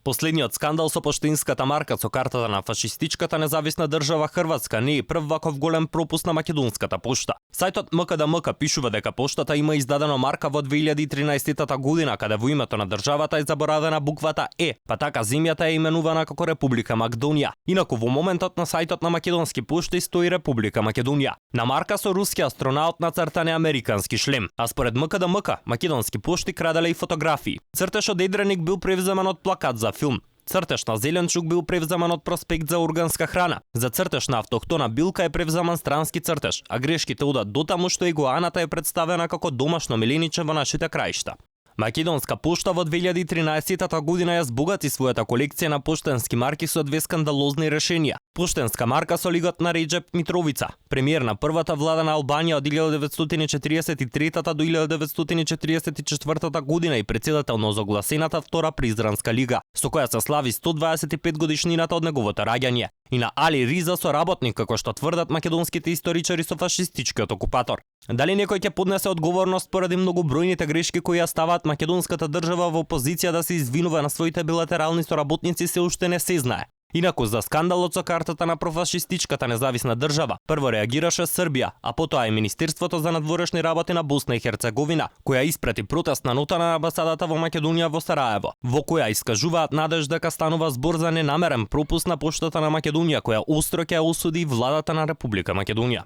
Последниот скандал со поштинската марка со картата на фашистичката независна држава Хрватска не е прв ваков голем пропуст на македонската пошта. Сајтот МКДМК пишува дека поштата има издадено марка во 2013 година, каде во името на државата е заборавена буквата Е, па така земјата е именувана како Република Македонија. Инаку во моментот на сајтот на македонски пошти стои Република Македонија. На марка со руски астронаут нацртан е американски шлем, а според МКДМК македонски пошти краделе и фотографии. Цртеж од едреник бил превземан од плакат за филм. Цртеж на зеленчук бил превземан од проспект за органска храна. За цртеж на автохтона билка е превземан странски цртеж, а грешките одат дотаму што игуаната е представена како домашно мелениче во нашите краишта. Македонска пошта во 2013 година ја збогати својата колекција на поштенски марки со две скандалозни решенија. Поштенска марка со лигот на Реџеп Митровица, премиер на првата влада на Албанија од 1943 до 1944 година и председател на озогласената втора Призранска лига, со која се слави 125 годишнината од неговото раѓање. И на Али Риза со работник, како што тврдат македонските историчари со фашистичкиот окупатор. Дали некој ќе поднесе одговорност поради многобројните грешки кои ја ставаат македонската држава во позиција да се извинува на своите билатерални соработници се уште не се знае. Инаку за скандалот со картата на профашистичката независна држава, прво реагираше Србија, а потоа и Министерството за надворешни работи на Босна и Херцеговина, која испрати протестна нота на амбасадата во Македонија во Сараево, во која искажуваат надеж дека станува збор за ненамерен пропуст на поштата на Македонија, која остро ќе осуди владата на Република Македонија.